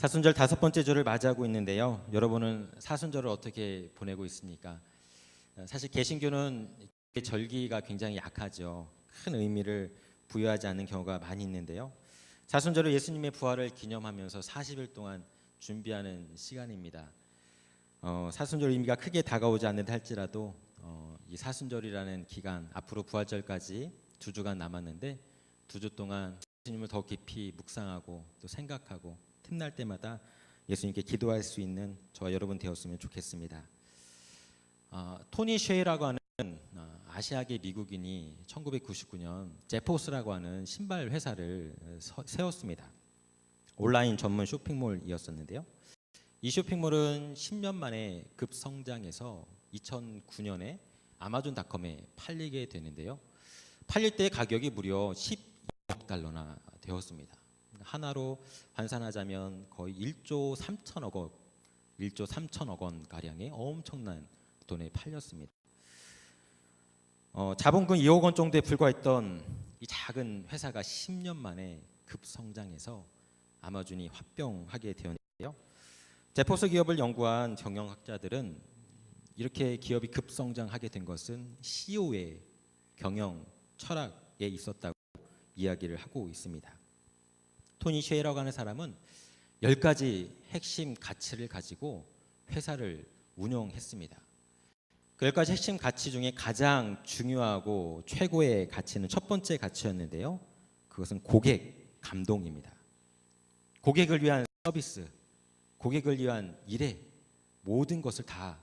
사순절 5번째 주를 맞이하고 있는데요. 여러분은 사순절을 어떻게 보내고 있습니까? 사실 개신교는 절기가 굉장히 약하죠. 큰 의미를 부여하지 않는 경우가 많이 있는데요. 사순절은 예수님의 부활을 기념하면서 40일 동안 준비하는 시간입니다. 사순절 의미가 크게 다가오지 않는다 할지라도 이 사순절이라는 기간, 앞으로 부활절까지 2주간 남았는데 2주 동안 예수님을 더 깊이 묵상하고 또 생각하고 틈날 때마다 예수님께 기도할 수 있는 저와 여러분 되었으면 좋겠습니다. 토니 쉐이라고 하는 아시아계 미국인이 1999년 제포스라고 하는 신발 회사를 세웠습니다. 온라인 전문 쇼핑몰이었었는데요. 이 쇼핑몰은 10년 만에 급성장해서 2009년에 아마존닷컴에 팔리게 되는데요. 팔릴 때 가격이 무려 12억 달러나 되었습니다. 하나로 환산하자면 거의 1조 3천억 원 가량의 엄청난 돈에 팔렸습니다. 자본금 2억 원 정도에 불과했던 이 작은 회사가 10년 만에 급성장해서 아마존이 합병하게 되었는데요. 제포스 기업을 연구한 경영학자들은 이렇게 기업이 급성장하게 된 것은 CEO의 경영 철학에 있었다고 이야기를 하고 있습니다. 토니 쉐이라고 하는 사람은 10가지 핵심 가치를 가지고 회사를 운영했습니다. 그 10가지 핵심 가치 중에 가장 중요하고 최고의 가치는 첫 번째 가치였는데요. 그것은 고객 감동입니다. 고객을 위한 서비스, 고객을 위한 일에 모든 것을 다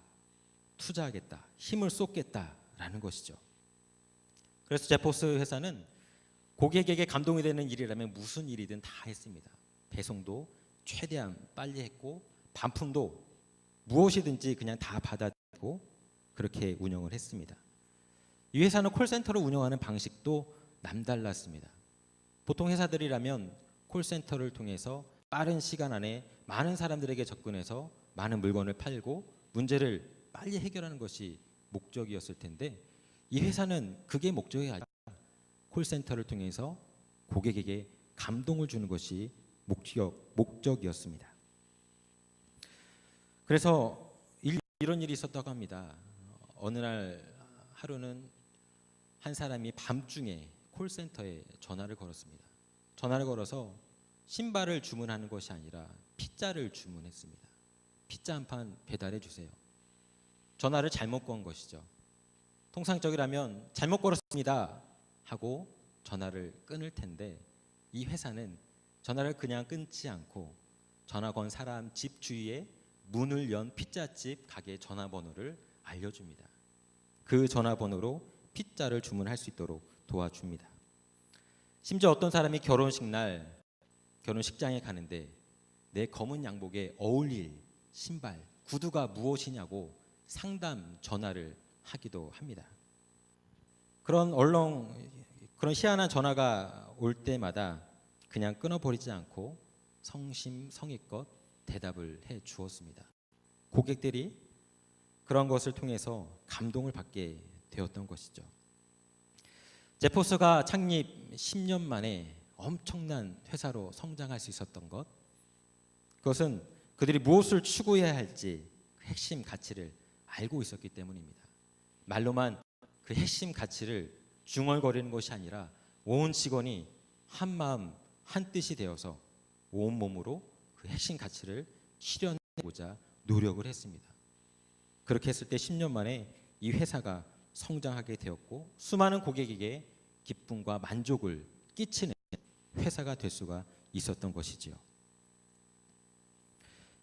투자하겠다, 힘을 쏟겠다라는 것이죠. 그래서 제포스 회사는 고객에게 감동이 되는 일이라면 무슨 일이든 다 했습니다. 배송도 최대한 빨리 했고 반품도 무엇이든지 그냥 다 받아들이고 그렇게 운영을 했습니다. 이 회사는 콜센터를 운영하는 방식도 남달랐습니다. 보통 회사들이라면 콜센터를 통해서 빠른 시간 안에 많은 사람들에게 접근해서 많은 물건을 팔고 문제를 빨리 해결하는 것이 목적이었을 텐데 이 회사는 그게 목적이 아니라 콜센터를 통해서 고객에게 감동을 주는 것이 목적이었습니다. 그래서 이런 일이 있었다고 합니다. 어느 날 하루는 한 사람이 밤중에 콜센터에 전화를 걸었습니다. 전화를 걸어서 신발을 주문하는 것이 아니라 피자를 주문했습니다. 피자 한 판 배달해 주세요. 전화를 잘못 건 것이죠. 통상적이라면 잘못 걸었습니다 하고 전화를 끊을 텐데 이 회사는 전화를 그냥 끊지 않고 전화 건 사람 집 주위에 문을 연 피자집 가게 전화번호를 알려줍니다. 그 전화번호로 피자를 주문할 수 있도록 도와줍니다. 심지어 어떤 사람이 결혼식 날 결혼식장에 가는데 내 검은 양복에 어울릴 신발, 구두가 무엇이냐고 상담 전화를 하기도 합니다. 그런 희한한 전화가 올 때마다 그냥 끊어버리지 않고 성심성의껏 대답을 해 주었습니다. 고객들이 그런 것을 통해서 감동을 받게 되었던 것이죠. 제포스가 창립 10년 만에 엄청난 회사로 성장할 수 있었던 것, 그것은 그들이 무엇을 추구해야 할지 그 핵심 가치를 알고 있었기 때문입니다. 말로만 그 핵심 가치를 중얼거리는 것이 아니라 온 직원이 한 마음 한 뜻이 되어서 온 몸으로 그 핵심 가치를 실현하고자 노력을 했습니다. 그렇게 했을 때 10년 만에 이 회사가 성장하게 되었고 수많은 고객에게 기쁨과 만족을 끼치는 회사가 될 수가 있었던 것이지요.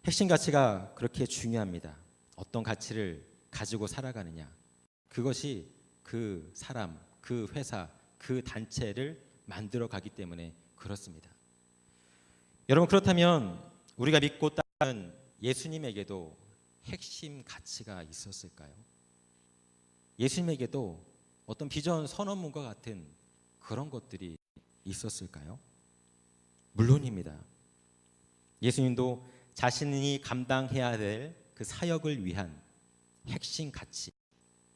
핵심 가치가 그렇게 중요합니다. 어떤 가치를 가지고 살아가느냐, 그것이 그 사람, 그 회사, 그 단체를 만들어 가기 때문에 그렇습니다. 여러분, 그렇다면 우리가 믿고 따르는 예수님에게도 핵심 가치가 있었을까요? 예수님에게도 어떤 비전 선언문과 같은 그런 것들이 있었을까요? 물론입니다. 예수님도 자신이 감당해야 될 그 사역을 위한 핵심 가치,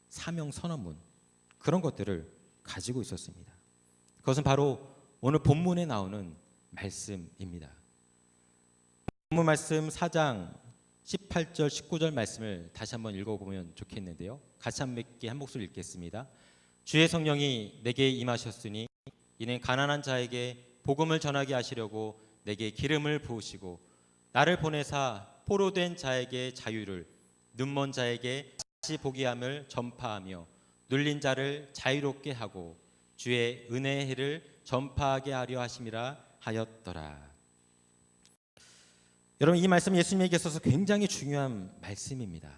사명 선언문, 그런 것들을 가지고 있었습니다. 그것은 바로 오늘 본문에 나오는 말씀입니다. 본문 말씀 4장 18절 19절 말씀을 다시 한번 읽어보면 좋겠는데요. 같이 함께 한 목소리 읽겠습니다. 주의 성령이 내게 임하셨으니 이는 가난한 자에게 복음을 전하게 하시려고 내게 기름을 부으시고 나를 보내사 포로된 자에게 자유를, 눈먼 자에게 다시 보게 함을 전파하며 눌린 자를 자유롭게 하고 주의 은혜의 해를 전파하게 하려 하심이라 하였더라. 여러분, 이 말씀 예수님에게 있어서 굉장히 중요한 말씀입니다.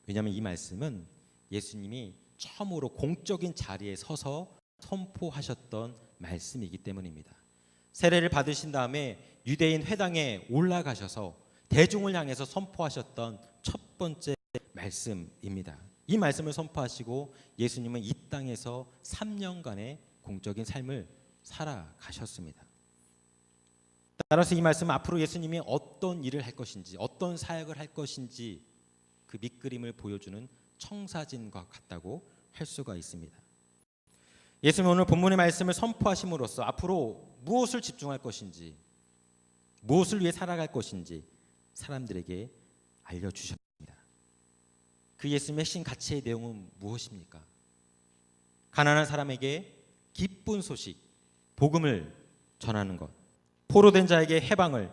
왜냐하면 이 말씀은 예수님이 처음으로 공적인 자리에 서서 선포하셨던 말씀이기 때문입니다. 세례를 받으신 다음에 유대인 회당에 올라가셔서 대중을 향해서 선포하셨던 첫 번째 말씀입니다. 이 말씀을 선포하시고 예수님은 이 땅에서 3년간의 공적인 삶을 살아가셨습니다. 따라서 이 말씀은 앞으로 예수님이 어떤 일을 할 것인지, 어떤 사역을 할 것인지 그 밑그림을 보여주는 청사진과 같다고 할 수가 있습니다. 예수님은 오늘 본문의 말씀을 선포하심으로써 앞으로 무엇을 집중할 것인지, 무엇을 위해 살아갈 것인지 사람들에게 알려주셨습니다. 그 예수님의 핵심 가치의 내용은 무엇입니까? 가난한 사람에게 기쁜 소식, 복음을 전하는 것, 포로된 자에게 해방을,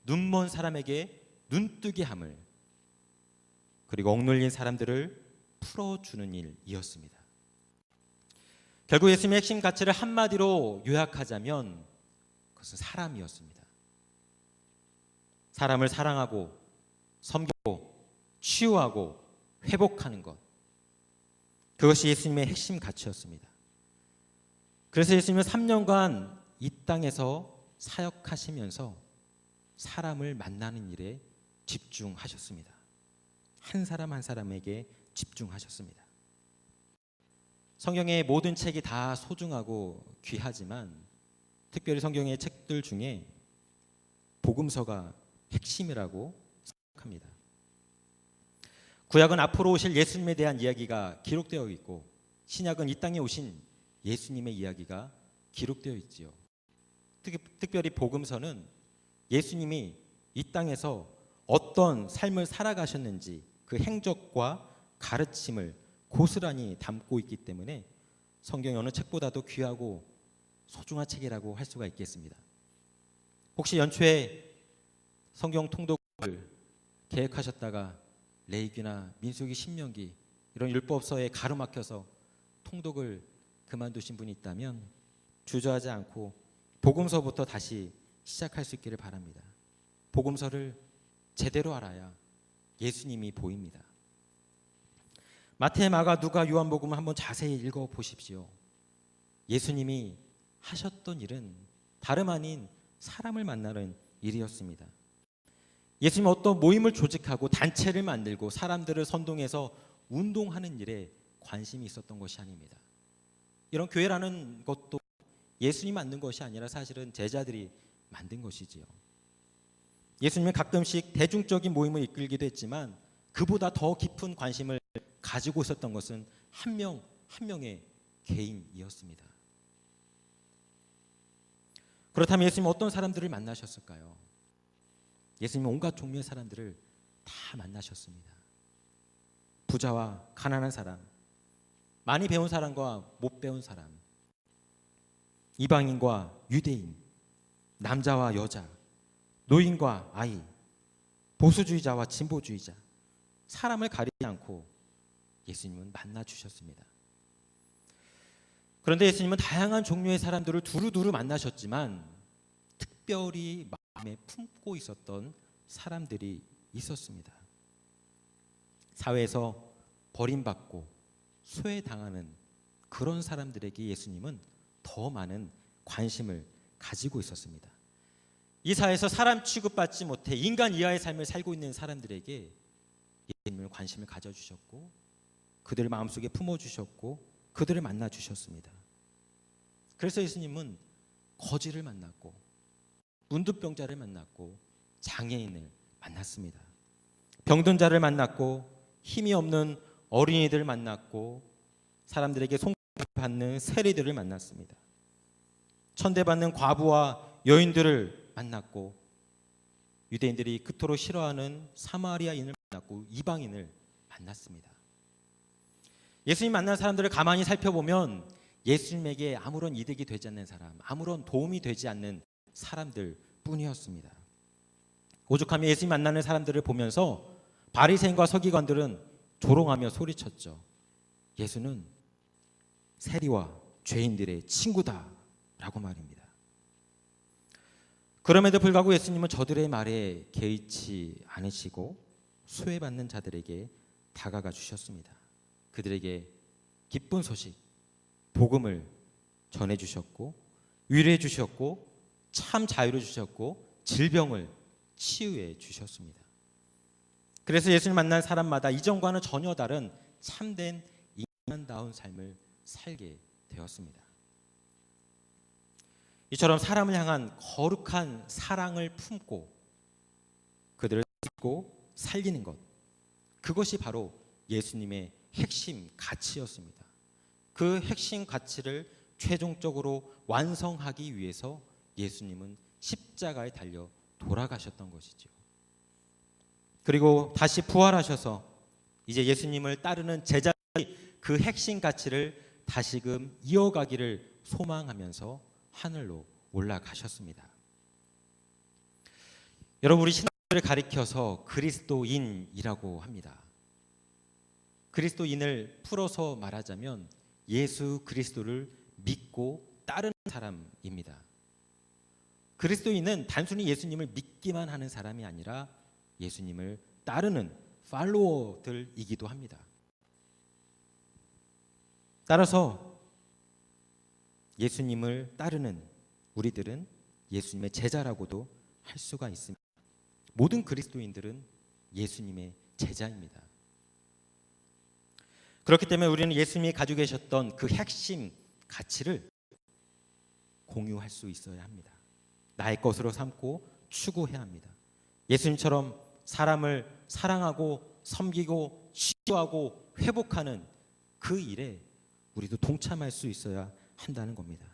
눈먼 사람에게 눈뜨게 함을, 그리고 억눌린 사람들을 풀어주는 일이었습니다. 결국 예수님의 핵심 가치를 한마디로 요약하자면 그것은 사람이었습니다. 사람을 사랑하고 섬기고 치유하고 회복하는 것, 그것이 예수님의 핵심 가치였습니다. 그래서 예수님은 3년간 이 땅에서 사역하시면서 사람을 만나는 일에 집중하셨습니다. 한 사람 한 사람에게 집중하셨습니다. 성경의 모든 책이 다 소중하고 귀하지만 특별히 성경의 책들 중에 복음서가 핵심이라고 생각합니다. 구약은 앞으로 오실 예수님에 대한 이야기가 기록되어 있고 신약은 이 땅에 오신 예수님의 이야기가 기록되어 있지요. 특별히 복음서는 예수님이 이 땅에서 어떤 삶을 살아가셨는지 그 행적과 가르침을 고스란히 담고 있기 때문에 성경의 어느 책보다도 귀하고 소중한 책이라고 할 수가 있겠습니다. 혹시 연초에 성경 통독을 계획하셨다가 레위기나 민수기, 신명기 이런 율법서에 가로막혀서 통독을 그만두신 분이 있다면 주저하지 않고 복음서부터 다시 시작할 수 있기를 바랍니다. 복음서를 제대로 알아야 예수님이 보입니다. 마태, 마가, 누가, 요한복음을 한번 자세히 읽어보십시오. 예수님이 하셨던 일은 다름 아닌 사람을 만나는 일이었습니다. 예수님은 어떤 모임을 조직하고 단체를 만들고 사람들을 선동해서 운동하는 일에 관심이 있었던 것이 아닙니다. 이런 교회라는 것도 예수님이 만든 것이 아니라 사실은 제자들이 만든 것이지요. 예수님은 가끔씩 대중적인 모임을 이끌기도 했지만 그보다 더 깊은 관심을 가지고 있었던 것은 한 명 한 명의 개인이었습니다. 그렇다면 예수님은 어떤 사람들을 만나셨을까요? 예수님은 온갖 종류의 사람들을 다 만나셨습니다. 부자와 가난한 사람, 많이 배운 사람과 못 배운 사람, 이방인과 유대인, 남자와 여자, 노인과 아이, 보수주의자와 진보주의자, 사람을 가리지 않고 예수님은 만나 주셨습니다. 그런데 예수님은 다양한 종류의 사람들을 두루두루 만나셨지만 특별히 마음에 품고 있었던 사람들이 있었습니다. 사회에서 버림받고 소외당하는 그런 사람들에게 예수님은 더 많은 관심을 가지고 있었습니다. 이 사회에서 사람 취급받지 못해 인간 이하의 삶을 살고 있는 사람들에게 예수님은 관심을 가져주셨고 그들을 마음속에 품어주셨고 그들을 만나주셨습니다. 그래서 예수님은 거지를 만났고 문둥병자를 만났고 장애인을 만났습니다. 병든 자를 만났고 힘이 없는 어린이들을 만났고 사람들에게 손받는 세리들을 만났습니다. 천대받는 과부와 여인들을 만났고 유대인들이 그토록 싫어하는 사마리아인을 만났고 이방인을 만났습니다. 예수님 만난 사람들을 가만히 살펴보면 예수님에게 아무런 이득이 되지 않는 사람, 아무런 도움이 되지 않는 사람들 뿐이었습니다. 오죽하면 예수님 만나는 사람들을 보면서 바리새인과 서기관들은 조롱하며 소리쳤죠. 예수는 세리와 죄인들의 친구다라고 말입니다. 그럼에도 불구하고 예수님은 저들의 말에 개의치 않으시고 수혜받는 자들에게 다가가 주셨습니다. 그들에게 기쁜 소식, 복음을 전해 주셨고 위로해 주셨고 참 자유를 주셨고 질병을 치유해 주셨습니다. 그래서 예수님 만난 사람마다 이전과는 전혀 다른 참된 인간다운 삶을 살게 되었습니다. 이처럼 사람을 향한 거룩한 사랑을 품고 그들을 돕고 살리는 것, 그것이 바로 예수님의 핵심 가치였습니다. 그 핵심 가치를 최종적으로 완성하기 위해서 예수님은 십자가에 달려 돌아가셨던 것이죠. 그리고 다시 부활하셔서 이제 예수님을 따르는 제자들이 그 핵심 가치를 다시금 이어가기를 소망하면서 하늘로 올라가셨습니다. 여러분, 우리 신앙을 가리켜서 그리스도인이라고 합니다. 그리스도인을 풀어서 말하자면 예수 그리스도를 믿고 따르는 사람입니다. 그리스도인은 단순히 예수님을 믿기만 하는 사람이 아니라 예수님을 따르는 팔로워들이기도 합니다. 따라서 예수님을 따르는 우리들은 예수님의 제자라고도 할 수가 있습니다. 모든 그리스도인들은 예수님의 제자입니다. 그렇기 때문에 우리는 예수님이 가지고 계셨던 그 핵심 가치를 공유할 수 있어야 합니다. 나의 것으로 삼고 추구해야 합니다. 예수님처럼 사람을 사랑하고 섬기고 치유하고 회복하는 그 일에 우리도 동참할 수 있어야 한다는 겁니다.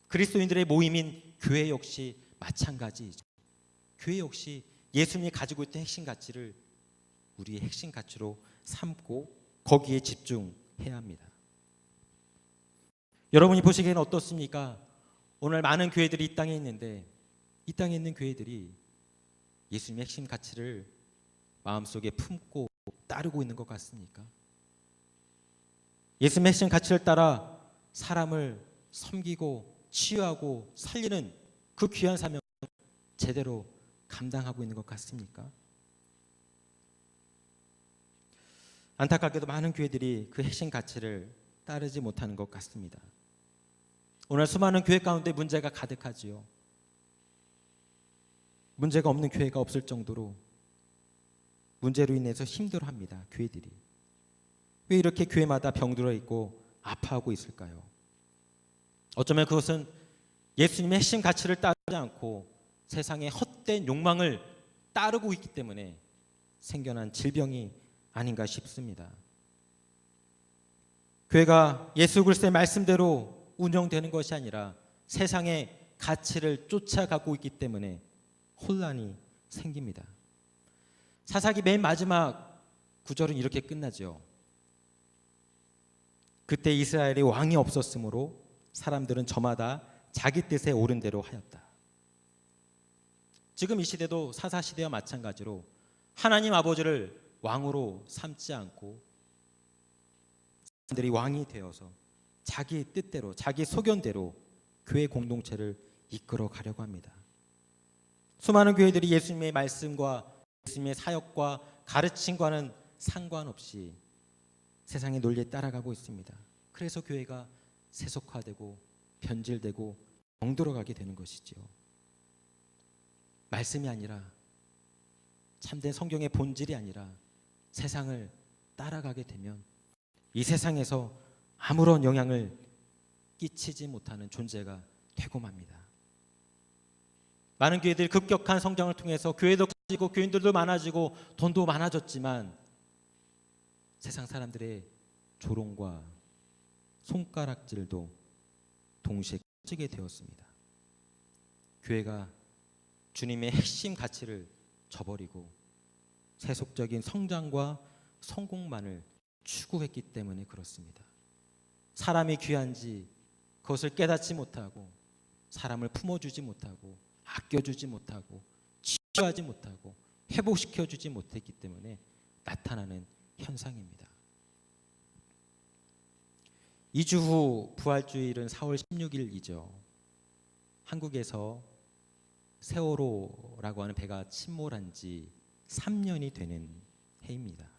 그리스도인들의 모임인 교회 역시 마찬가지죠. 교회 역시 예수님이 가지고 있던 핵심 가치를 우리의 핵심 가치로 삼고 거기에 집중해야 합니다. 여러분이 보시기에는 어떻습니까? 오늘 많은 교회들이 이 땅에 있는데 이 땅에 있는 교회들이 예수님의 핵심 가치를 마음속에 품고 따르고 있는 것 같습니까? 예수님의 핵심 가치를 따라 사람을 섬기고 치유하고 살리는 그 귀한 사명을 제대로 감당하고 있는 것 같습니까? 안타깝게도 많은 교회들이 그 핵심 가치를 따르지 못하는 것 같습니다. 오늘 수많은 교회 가운데 문제가 가득하지요. 문제가 없는 교회가 없을 정도로 문제로 인해서 힘들어합니다. 교회들이. 왜 이렇게 교회마다 병들어 있고 아파하고 있을까요? 어쩌면 그것은 예수님의 핵심 가치를 따르지 않고 세상의 헛된 욕망을 따르고 있기 때문에 생겨난 질병이 아닌가 싶습니다. 교회가 예수 그리스도의 말씀대로 운영되는 것이 아니라 세상의 가치를 쫓아가고 있기 때문에 혼란이 생깁니다. 사사기 맨 마지막 구절은 이렇게 끝나죠. 그때 이스라엘에 왕이 없었으므로 사람들은 저마다 자기 뜻에 옳은 대로 하였다. 지금 이 시대도 사사시대와 마찬가지로 하나님 아버지를 왕으로 삼지 않고 사람들이 왕이 되어서 자기 뜻대로 자기 소견대로 교회 공동체를 이끌어 가려고 합니다. 수많은 교회들이 예수님의 말씀과 예수님의 사역과 가르침과는 상관없이 세상의 논리에 따라가고 있습니다. 그래서 교회가 세속화되고 변질되고 병들어가게 되는 것이죠. 말씀이 아니라 참된 성경의 본질이 아니라 세상을 따라가게 되면 이 세상에서 아무런 영향을 끼치지 못하는 존재가 되고 맙니다. 많은 교회들이 급격한 성장을 통해서 교회도 커지고 교인들도 많아지고 돈도 많아졌지만 세상 사람들의 조롱과 손가락질도 동시에 커지게 되었습니다. 교회가 주님의 핵심 가치를 저버리고 세속적인 성장과 성공만을 추구했기 때문에 그렇습니다. 사람이 귀한지 그것을 깨닫지 못하고 사람을 품어주지 못하고 아껴주지 못하고 치유하지 못하고 회복시켜주지 못했기 때문에 나타나는 현상입니다. 2주 후 부활주일은 4월 16일이죠. 한국에서 세월호라고 하는 배가 침몰한 지 3년이 되는 해입니다.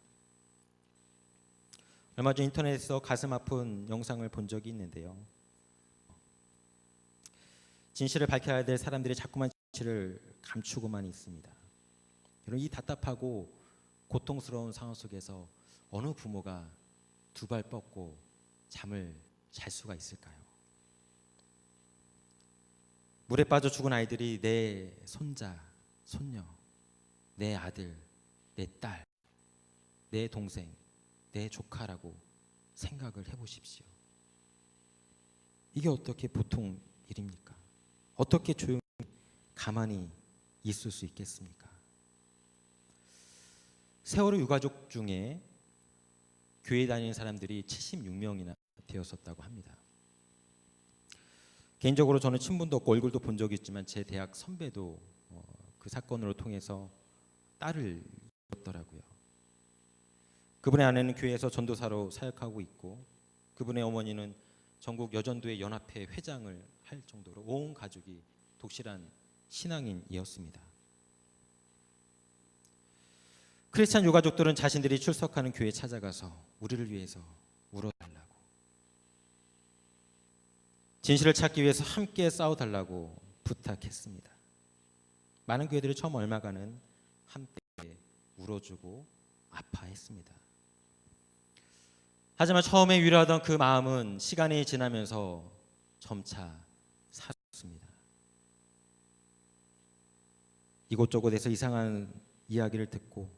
얼마 전 인터넷에서 가슴 아픈 영상을 본 적이 있는데요. 진실을 밝혀야 될 사람들이 자꾸만 진실을 감추고만 있습니다. 여러분, 이 답답하고 고통스러운 상황 속에서 어느 부모가 두 발 뻗고 잠을 잘 수가 있을까요? 물에 빠져 죽은 아이들이 내 손자, 손녀, 내 아들, 내 딸, 내 동생, 내 조카라고 생각을 해보십시오. 이게 어떻게 보통 일입니까? 어떻게 조용히 가만히 있을 수 있겠습니까? 세월호 유가족 중에 교회 다니는 사람들이 76명이나 되었었다고 합니다. 개인적으로 저는 친분도 없고 얼굴도 본 적이 있지만 제 대학 선배도 그 사건으로 통해서 딸을 잃었더라고요. 그분의 아내는 교회에서 전도사로 사역하고 있고 그분의 어머니는 전국 여전도회 연합회 회장을 할 정도로 온 가족이 독실한 신앙인이었습니다. 크리스찬 유가족들은 자신들이 출석하는 교회에 찾아가서 우리를 위해서 울어달라고, 진실을 찾기 위해서 함께 싸워달라고 부탁했습니다. 많은 교회들이 처음 얼마간은 함께 울어주고 아파했습니다. 하지만 처음에 위로하던 그 마음은 시간이 지나면서 점차 사라졌습니다. 이곳저곳에서 이상한 이야기를 듣고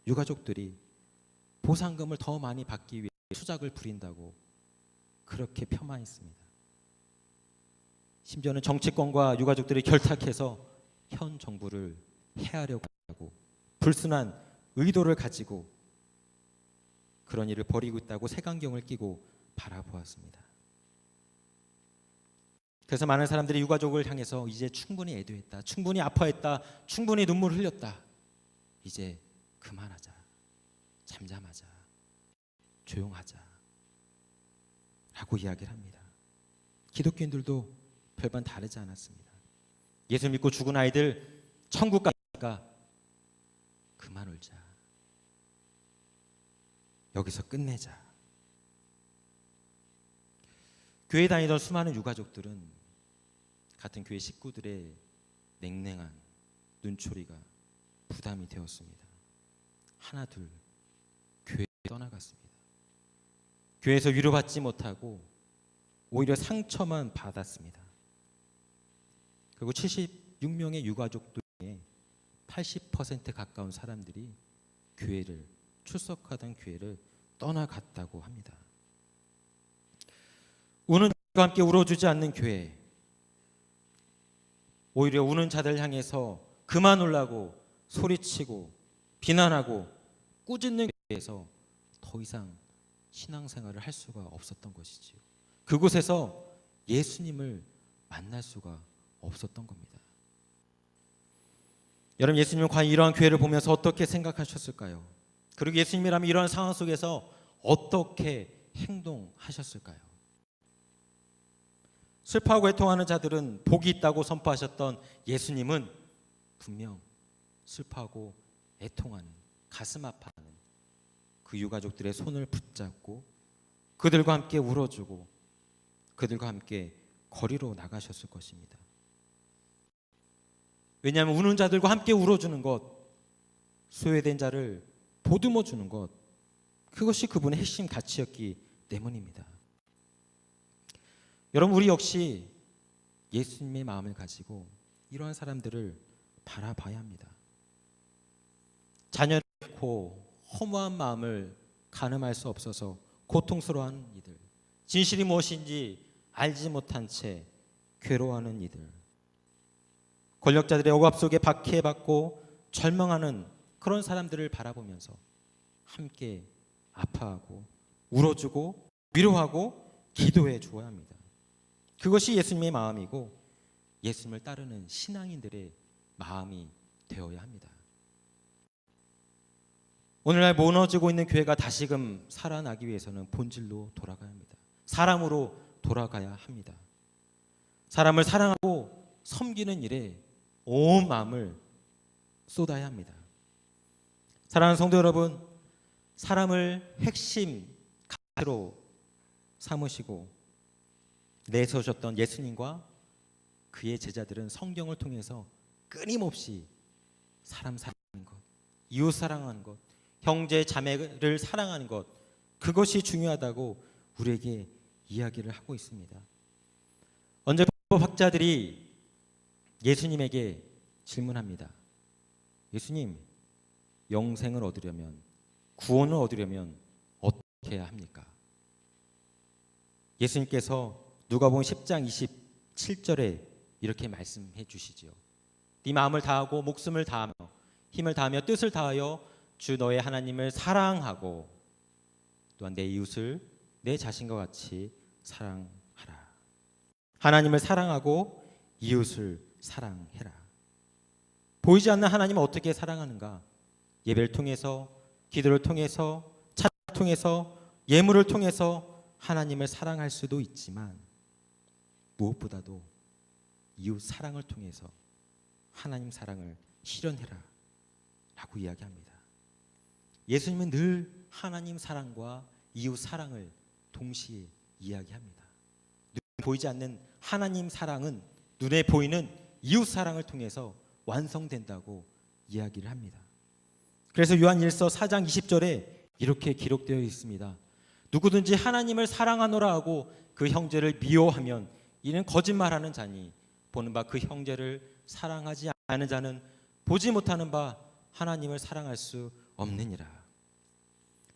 유가족들이 보상금을 더 많이 받기 위해 수작을 부린다고 그렇게 폄하했습니다. 심지어는 정치권과 유가족들이 결탁해서 현 정부를 해하려고 하고 불순한 의도를 가지고 그런 일을 벌이고 있다고 색안경을 끼고 바라보았습니다. 그래서 많은 사람들이 유가족을 향해서 이제 충분히 애도했다, 충분히 아파했다, 충분히 눈물을 흘렸다, 이제 그만하자, 잠잠하자, 조용하자 라고 이야기를 합니다. 기독교인들도 별반 다르지 않았습니다. 예수 믿고 죽은 아이들 천국 가니까 그만 울자, 여기서 끝내자. 교회 다니던 수많은 유가족들은 같은 교회 식구들의 냉랭한 눈초리가 부담이 되었습니다. 하나 둘 교회에 떠나갔습니다. 교회에서 위로받지 못하고 오히려 상처만 받았습니다. 그리고 76명의 유가족 중에 80% 가까운 사람들이 교회를 출석하던 교회를 떠나갔다고 합니다. 우는 자들과 함께 울어주지 않는 교회, 오히려 우는 자들 향해서 그만 울라고 소리치고 비난하고 꾸짖는 교회에서 더 이상 신앙생활을 할 수가 없었던 것이지요. 그곳에서 예수님을 만날 수가 없었던 겁니다. 여러분, 예수님은 과연 이러한 교회를 보면서 어떻게 생각하셨을까요? 그리고 예수님이라면 이러한 상황 속에서 어떻게 행동하셨을까요? 슬퍼하고 애통하는 자들은 복이 있다고 선포하셨던 예수님은 분명 슬퍼하고 애통하는, 가슴 아파하는 그 유가족들의 손을 붙잡고 그들과 함께 울어주고 그들과 함께 거리로 나가셨을 것입니다. 왜냐하면 우는 자들과 함께 울어주는 것, 소외된 자를 보듬어 주는 것, 그것이 그분의 핵심 가치였기 때문입니다. 여러분, 우리 역시 예수님의 마음을 가지고 이러한 사람들을 바라봐야 합니다. 자녀를 잃고 허무한 마음을 가늠할 수 없어서 고통스러워하는 이들, 진실이 무엇인지 알지 못한 채 괴로워하는 이들, 권력자들의 억압 속에 박해받고 절망하는 그런 사람들을 바라보면서 함께 아파하고 울어주고 위로하고 기도해 주어야 합니다. 그것이 예수님의 마음이고 예수님을 따르는 신앙인들의 마음이 되어야 합니다. 오늘날 무너지고 있는 교회가 다시금 살아나기 위해서는 본질로 돌아가야 합니다. 사람으로 돌아가야 합니다. 사람을 사랑하고 섬기는 일에 온 마음을 쏟아야 합니다. 사랑하는 성도 여러분, 사람을 핵심 가치로 삼으시고 내세우셨던 예수님과 그의 제자들은 성경을 통해서 끊임없이 사람 사랑하는 것, 이웃 사랑하는 것, 형제 자매를 사랑하는 것, 그것이 중요하다고 우리에게 이야기를 하고 있습니다. 언제 법학자들이 예수님에게 질문합니다. 예수님, 영생을 얻으려면, 구원을 얻으려면 어떻게 해야 합니까? 예수님께서 누가복음 10장 27절에 이렇게 말씀해 주시지요. 네 마음을 다하고 목숨을 다하며 힘을 다하며 뜻을 다하여 주 너의 하나님을 사랑하고 또한 내 이웃을 내 자신과 같이 사랑하라. 하나님을 사랑하고 이웃을 사랑해라. 보이지 않는 하나님을 어떻게 사랑하는가? 예배를 통해서, 기도를 통해서, 찬양을 통해서, 예물을 통해서 하나님을 사랑할 수도 있지만 무엇보다도 이웃 사랑을 통해서 하나님 사랑을 실현해라 라고 이야기합니다. 예수님은 늘 하나님 사랑과 이웃 사랑을 동시에 이야기합니다. 눈에 보이지 않는 하나님 사랑은 눈에 보이는 이웃 사랑을 통해서 완성된다고 이야기를 합니다. 그래서 요한일서 4장 20절에 이렇게 기록되어 있습니다. 누구든지 하나님을 사랑하노라 하고 그 형제를 미워하면 이는 거짓말하는 자니 보는 바 그 형제를 사랑하지 않는 자는 보지 못하는 바 하나님을 사랑할 수 없느니라.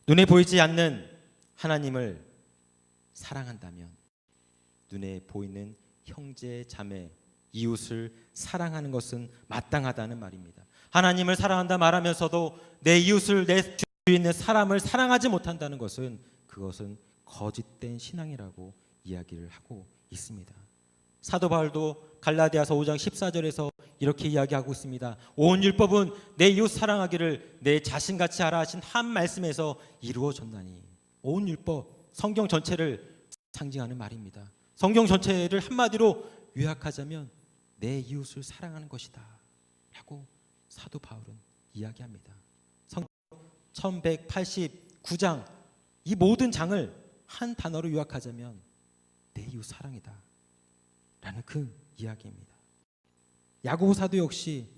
눈에 보이지 않는 하나님을 사랑한다면 눈에 보이는 형제, 자매, 이웃을 사랑하는 것은 마땅하다는 말입니다. 하나님을 사랑한다 말하면서도 내 이웃을, 내 주위에 있는 사람을 사랑하지 못한다는 것은 그것은 거짓된 신앙이라고 이야기를 하고 있습니다. 사도 바울도 갈라디아서 5장 14절에서 이렇게 이야기하고 있습니다. 온 율법은 내 이웃 사랑하기를 내 자신같이 하라 하신 한 말씀에서 이루어졌나니. 온 율법, 성경 전체를 상징하는 말입니다. 성경 전체를 한마디로 요약하자면 내 이웃을 사랑하는 것이다 라고 사도 바울은 이야기합니다. 성경 1189장 이 모든 장을 한 단어로 요약하자면 내 이웃 사랑이다 라는 그 이야기입니다. 야고보사도 역시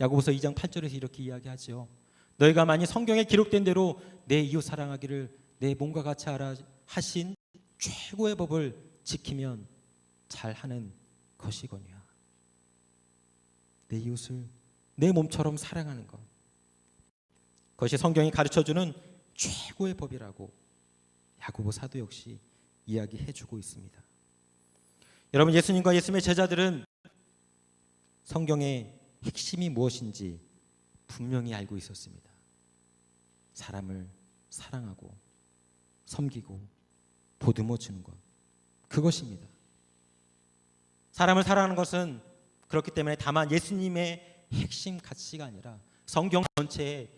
야고보서 2장 8절에서 이렇게 이야기하죠. 너희가 만일 성경에 기록된 대로 내 이웃 사랑하기를 내 몸과 같이 하라 하신 최고의 법을 지키면 잘하는 것이거니와. 내 이웃을 내 몸처럼 사랑하는 것, 그것이 성경이 가르쳐주는 최고의 법이라고 야고보 사도 역시 이야기해주고 있습니다. 여러분, 예수님과 예수님의 제자들은 성경의 핵심이 무엇인지 분명히 알고 있었습니다. 사람을 사랑하고 섬기고 보듬어 주는 것, 그것입니다. 사람을 사랑하는 것은 그렇기 때문에 다만 예수님의 핵심 가치가 아니라 성경 전체의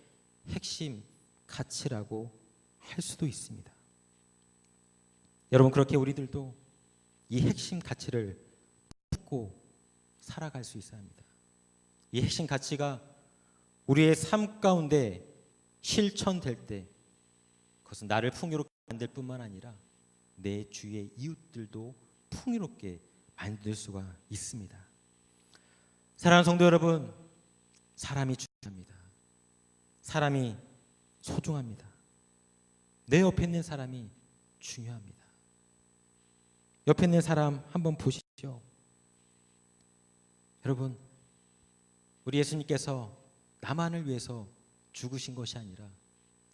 핵심 가치라고 할 수도 있습니다. 여러분, 그렇게 우리들도 이 핵심 가치를 품고 살아갈 수 있어야 합니다. 이 핵심 가치가 우리의 삶 가운데 실천될 때 그것은 나를 풍요롭게 만들 뿐만 아니라 내 주위의 이웃들도 풍요롭게 만들 수가 있습니다. 사랑하는 성도 여러분, 사람이 중요합니다. 사람이 소중합니다. 내 옆에 있는 사람이 중요합니다. 옆에 있는 사람 한번 보시죠. 여러분, 우리 예수님께서 나만을 위해서 죽으신 것이 아니라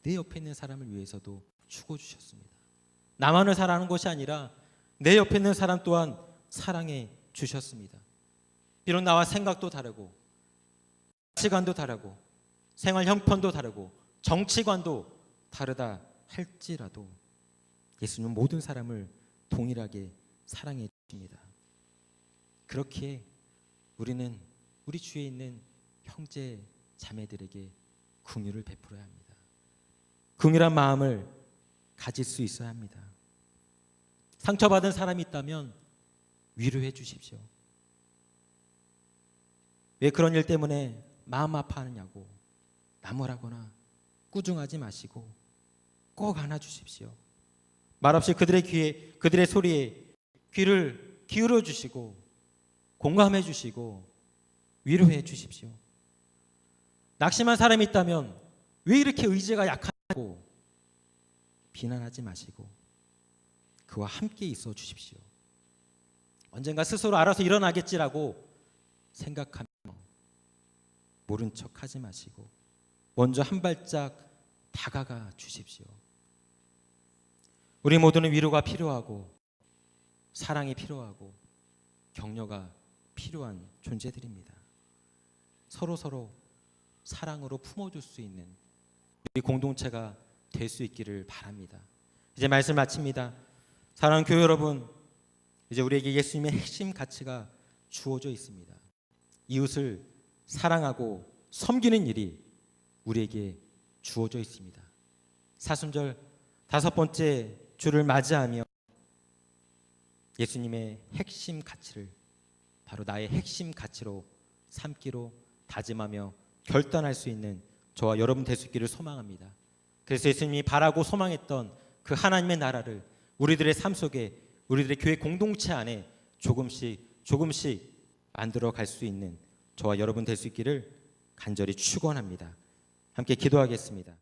내 옆에 있는 사람을 위해서도 죽어주셨습니다. 나만을 사랑하는 것이 아니라 내 옆에 있는 사람 또한 사랑해 주셨습니다. 비록 나와 생각도 다르고 가치관도 다르고 생활 형편도 다르고 정치관도 다르다 할지라도 예수님은 모든 사람을 동일하게 사랑해 주십니다. 그렇기에 우리는 우리 주위에 있는 형제 자매들에게 긍휼을 베풀어야 합니다. 긍휼한 마음을 가질 수 있어야 합니다. 상처받은 사람이 있다면 위로해 주십시오. 왜 그런 일 때문에 마음 아파하느냐고 나무라거나 꾸중하지 마시고 꼭 안아주십시오. 말없이 그들의 귀에, 그들의 소리에 귀를 기울여 주시고 공감해 주시고 위로해 주십시오. 낙심한 사람이 있다면 왜 이렇게 의지가 약하냐고 비난하지 마시고 그와 함께 있어 주십시오. 언젠가 스스로 알아서 일어나겠지라고 생각하며 모른 척하지 마시고 먼저 한 발짝 다가가 주십시오. 우리 모두는 위로가 필요하고 사랑이 필요하고 격려가 필요한 존재들입니다. 서로 사랑으로 품어줄 수 있는 우리 공동체가 될 수 있기를 바랍니다. 이제 말씀 마칩니다. 사랑하는 교회 여러분, 이제 우리에게 예수님의 핵심 가치가 주어져 있습니다. 이웃을 사랑하고 섬기는 일이 우리에게 주어져 있습니다. 사순절 5번째 주를 맞이하며 예수님의 핵심 가치를 바로 나의 핵심 가치로 삼기로 다짐하며 결단할 수 있는 저와 여러분 될 수 있기를 소망합니다. 그래서 예수님이 바라고 소망했던 그 하나님의 나라를 우리들의 삶 속에 우리들의 교회 공동체 안에 조금씩 만들어 갈 수 있는 저와 여러분 될 수 있기를 간절히 축원합니다. 함께 기도하겠습니다.